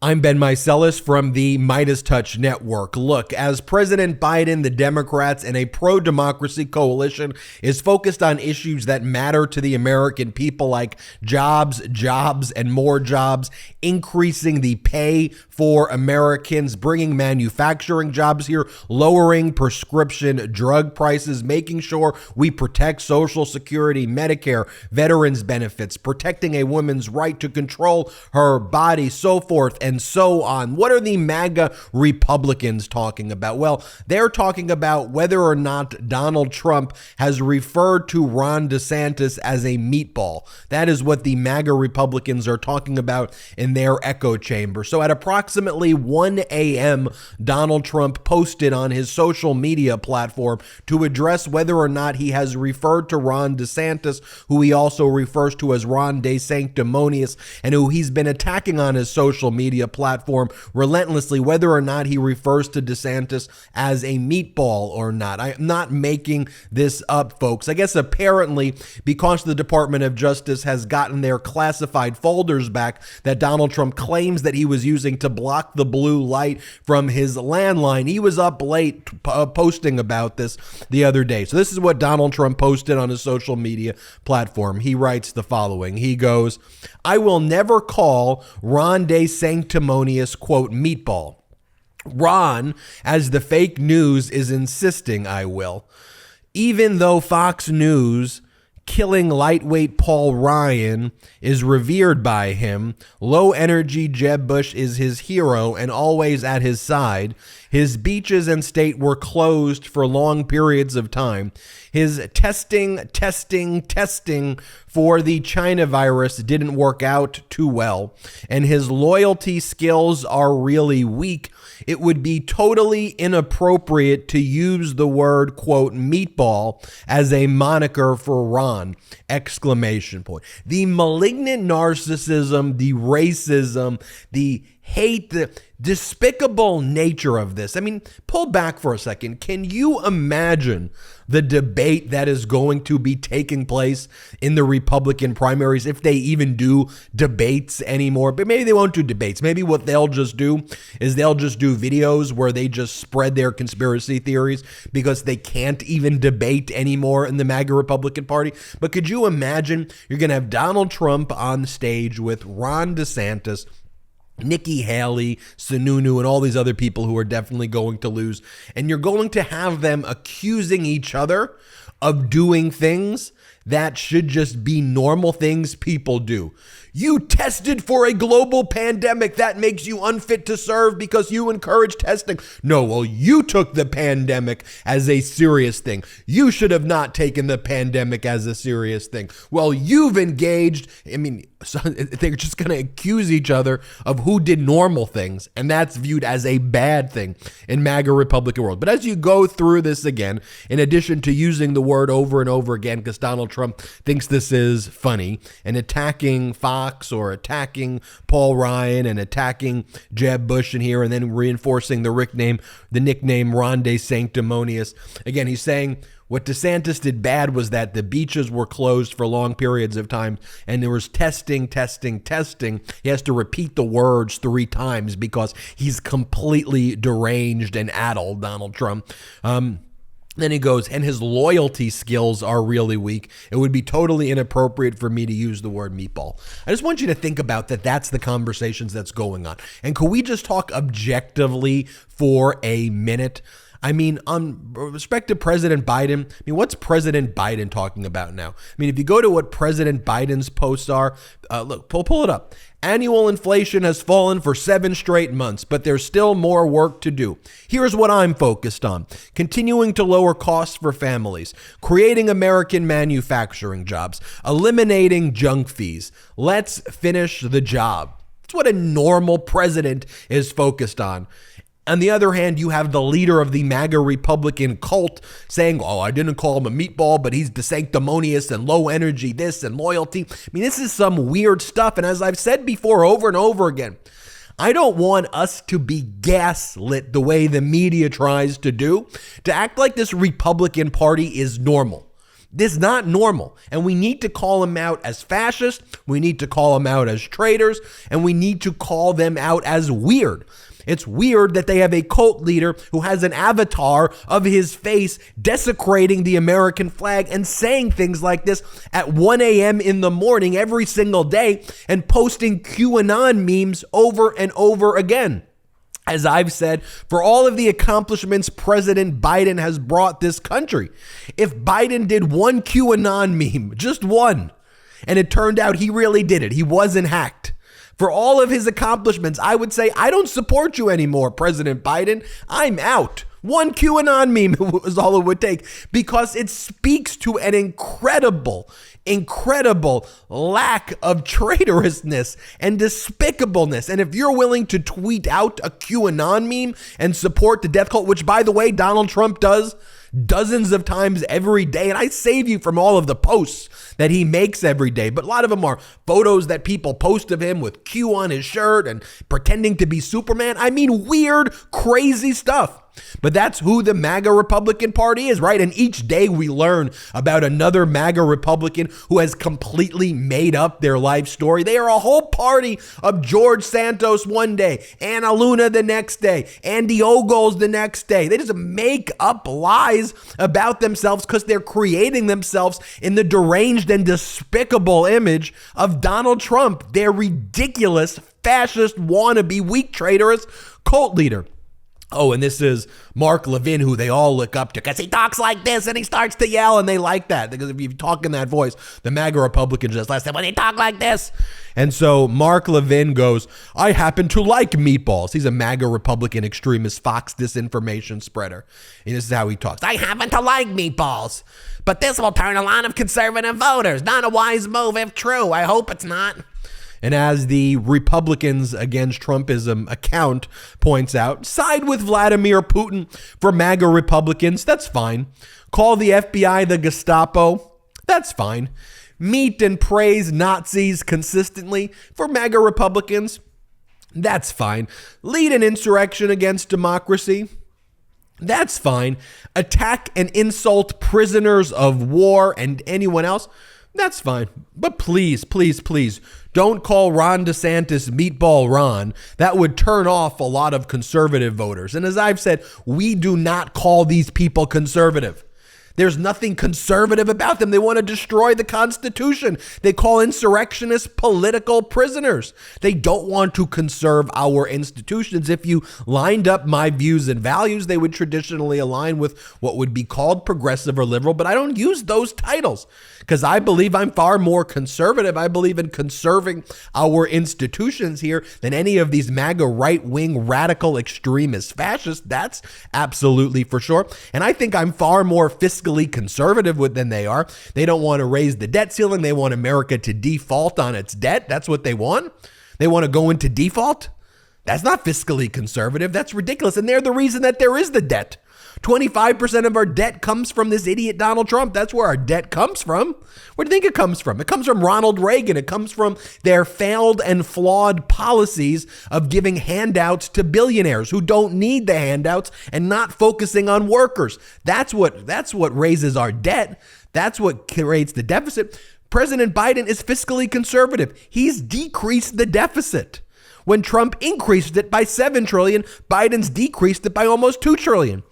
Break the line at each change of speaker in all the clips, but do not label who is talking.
I'm Ben Meiselas from the Midas Touch network. Look, as President Biden, the Democrats, and a pro-democracy coalition is focused on issues that matter to the American people like jobs, and more jobs, increasing the pay for Americans, bringing manufacturing jobs here, lowering prescription drug prices, making sure we protect Social Security, Medicare, veterans benefits, protecting a woman's right to control her body, so forth and so on. What are the MAGA Republicans talking about? Well, they're talking about whether or not Donald Trump has referred to Ron DeSantis as a meatball. That is what the MAGA Republicans are talking about in their echo chamber. So at approximately 1 a.m., Donald Trump posted on his social media platform to address whether or not he has referred to Ron DeSantis, who he also refers to as Ron De Sanctimonious, and who he's been attacking on his social media platform relentlessly, whether or not he refers to DeSantis as a meatball or not. I am not making this up, folks. I guess apparently because the Department of Justice has gotten their classified folders back that Donald Trump claims that he was using to block the blue light from his landline, he was up late posting about this the other day. So this is what Donald Trump posted on his social media platform. He writes the following. He goes, "I will never call Ron De Sanctimonious, quote, meatball. Ron, as the fake news is insisting I will. Even though Fox News killing lightweight Paul Ryan is revered by him, low energy Jeb Bush is his hero and always at his side. His beaches and state were closed for long periods of time. His testing for the China virus didn't work out too well, and his loyalty skills are really weak. It would be totally inappropriate to use the word, quote, meatball as a moniker for Ron, exclamation point." The malignant narcissism, the racism, the hate, the despicable nature of this. I mean, pull back for a second. Can you imagine the debate that is going to be taking place in the Republican primaries, if they even do debates anymore? But maybe they won't do debates. Maybe what they'll just do is they'll just do videos where they just spread their conspiracy theories because they can't even debate anymore in the MAGA Republican Party. But could you imagine you're going to have Donald Trump on stage with Ron DeSantis, Nikki Haley, Sununu, and all these other people who are definitely going to lose. And you're going to have them accusing each other of doing things that should just be normal things people do. You tested for a global pandemic. That makes you unfit to serve because you encourage testing. No, well, you took the pandemic as a serious thing. You should have not taken the pandemic as a serious thing. Well, you've engaged. I mean, so they're just going to accuse each other of who did normal things, and that's viewed as a bad thing in MAGA Republican world. But as you go through this again, in addition to using the word over and over again because Donald Trump thinks this is funny, and attacking Fox or attacking Paul Ryan and attacking Jeb Bush in here, and then reinforcing the nickname Ron De Sanctimonious. Again, he's saying what DeSantis did bad was that the beaches were closed for long periods of time, and there was testing. He has to repeat the words 3 times because he's completely deranged and addled, Donald Trump. Then he goes, and his loyalty skills are really weak. It would be totally inappropriate for me to use the word meatball. I just want you to think about that. That's the conversations that's going on. And could we just talk objectively for a minute? I mean, on respect to President Biden, I mean, what's President Biden talking about now? I mean, if you go to what President Biden's posts are, look, pull it up. Annual inflation has fallen for 7 straight months, but there's still more work to do. Here's what I'm focused on: continuing to lower costs for families, creating American manufacturing jobs, eliminating junk fees. Let's finish the job. That's what a normal president is focused on. On the other hand, you have the leader of the MAGA Republican cult saying, oh, I didn't call him a meatball, but he's de sanctimonious and low energy this and loyalty. I mean, this is some weird stuff. And as I've said before over and over again, I don't want us to be gaslit the way the media tries to do, to act like this Republican Party is normal. This is not normal, and we need to call them out as fascists, we need to call them out as traitors, and we need to call them out as weird. It's weird that they have a cult leader who has an avatar of his face desecrating the American flag and saying things like this at 1 a.m. in the morning every single day and posting QAnon memes over and over again. As I've said, for all of the accomplishments President Biden has brought this country, if Biden did one QAnon meme, just one, and it turned out he really did it, he wasn't hacked. For all of his accomplishments, I would say, I don't support you anymore, President Biden. I'm out. One QAnon meme was all it would take, because it speaks to an incredible lack of traitorousness and despicableness. And if you're willing to tweet out a QAnon meme and support the death cult, which, by the way, Donald Trump does dozens of times every day, and I save you from all of the posts that he makes every day, but a lot of them are photos that people post of him with Q on his shirt and pretending to be Superman. I mean, weird, crazy stuff. But that's who the MAGA Republican Party is, right? And each day we learn about another MAGA Republican who has completely made up their life story. They are a whole party of George Santos one day, Anna Luna the next day, Andy Ogles the next day. They just make up lies about themselves because they're creating themselves in the deranged and despicable image of Donald Trump, their ridiculous, fascist, wannabe, weak, traitorous cult leader. Oh, and this is Mark Levin, who they all look up to because he talks like this and he starts to yell, and they like that because if you talk in that voice, the MAGA Republicans just last time when they talk like this. And so Mark Levin goes, I happen to like meatballs. He's a MAGA Republican extremist Fox disinformation spreader. And this is how he talks. I happen to like meatballs, but this will turn a lot of conservative voters. Not a wise move if true. I hope it's not. And as the Republicans Against Trumpism account points out, side with Vladimir Putin for MAGA Republicans, that's fine. Call the FBI the Gestapo, that's fine. Meet and praise Nazis consistently for MAGA Republicans, that's fine. Lead an insurrection against democracy, that's fine. Attack and insult prisoners of war and anyone else, that's fine. But please, please, please, don't call Ron DeSantis Meatball Ron. That would turn off a lot of conservative voters. And as I've said, we do not call these people conservative. There's nothing conservative about them. They want to destroy the Constitution. They call insurrectionists political prisoners. They don't want to conserve our institutions. If you lined up my views and values, they would traditionally align with what would be called progressive or liberal, but I don't use those titles because I believe I'm far more conservative. I believe in conserving our institutions here than any of these MAGA right-wing radical extremist fascists. That's absolutely for sure. And I think I'm far more fiscally conservative than they are. They don't want to raise the debt ceiling. They want America to default on its debt. That's what they want. They want to go into default. That's not fiscally conservative. That's ridiculous. And they're the reason that there is the debt. 25% of our debt comes from this idiot Donald Trump. That's where our debt comes from. Where do you think it comes from? It comes from Ronald Reagan. It comes from their failed and flawed policies of giving handouts to billionaires who don't need the handouts and not focusing on workers. That's what raises our debt. That's what creates the deficit. President Biden is fiscally conservative. He's decreased the deficit. When Trump increased it by $7 trillion, Biden's decreased it by almost $2 trillion.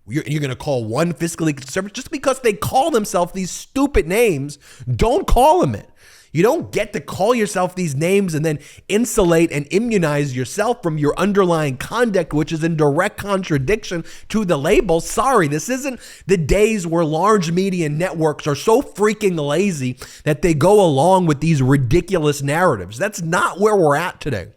You're going to call one fiscally conservative just because they call themselves these stupid names. Don't call them it. You don't get to call yourself these names and then insulate and immunize yourself from your underlying conduct, which is in direct contradiction to the label. Sorry, this isn't the days where large media networks are so freaking lazy that they go along with these ridiculous narratives. That's not where we're at today.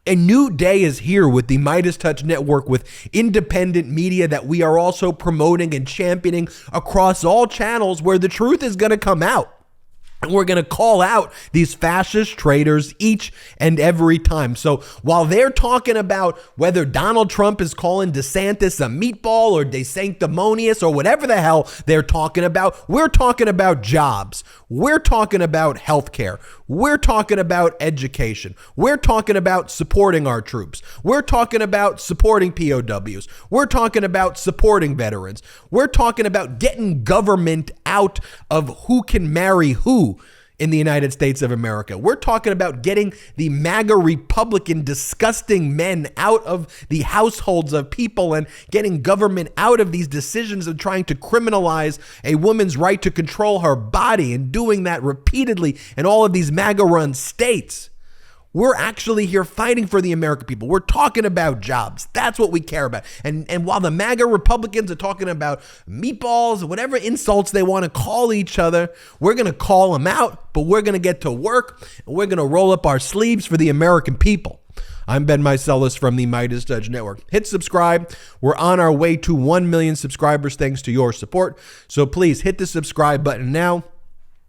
A new day is here with the Midas Touch network, with independent media that we are also promoting and championing across all channels, where the truth is going to come out. And we're going to call out these fascist traitors each and every time. So while they're talking about whether Donald Trump is calling DeSantis a meatball or de sanctimonious or whatever the hell they're talking about, we're talking about jobs. We're talking about healthcare. We're talking about education. We're talking about supporting our troops. We're talking about supporting POWs. We're talking about supporting veterans. We're talking about getting government out of who can marry who in the United States of America. We're talking about getting the MAGA Republican disgusting men out of the households of people and getting government out of these decisions of trying to criminalize a woman's right to control her body and doing that repeatedly in all of these MAGA-run states. We're actually here fighting for the American people. We're talking about jobs. That's what we care about. And while the MAGA Republicans are talking about meatballs or whatever insults they want to call each other, we're going to call them out, but we're going to get to work and we're going to roll up our sleeves for the American people. I'm Ben Meiselas from the Midas Touch Network. Hit subscribe. We're on our way to 1 million subscribers thanks to your support. So please hit the subscribe button now.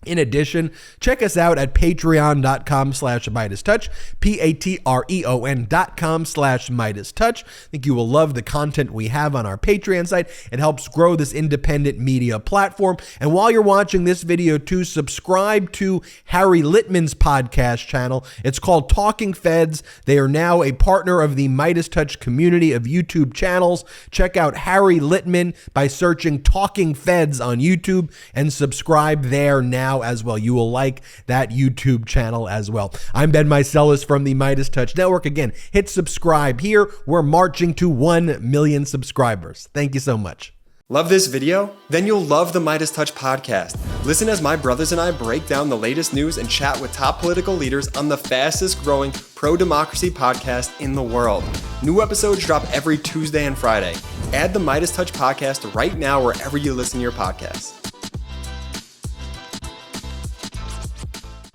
In addition, check us out at patreon.com/MeidasTouch, patreon.com/MeidasTouch. I think you will love the content we have on our Patreon site. It helps grow this independent media platform. And while you're watching this video too, subscribe to Harry Litman's podcast channel. It's called Talking Feds. They are now a partner of the Midas Touch community of YouTube channels. Check out Harry Litman by searching Talking Feds on YouTube and subscribe there now as well. You will like that YouTube channel as well. I'm Ben Meiselas from the Midas Touch Network. Again, hit subscribe here. We're marching to 1 million subscribers. Thank you so much.
Love this video? Then you'll love the Midas Touch podcast. Listen as my brothers and I break down the latest news and chat with top political leaders on the fastest growing pro-democracy podcast in the world. New episodes drop every Tuesday and Friday. Add the Midas Touch podcast right now wherever you listen to your podcasts.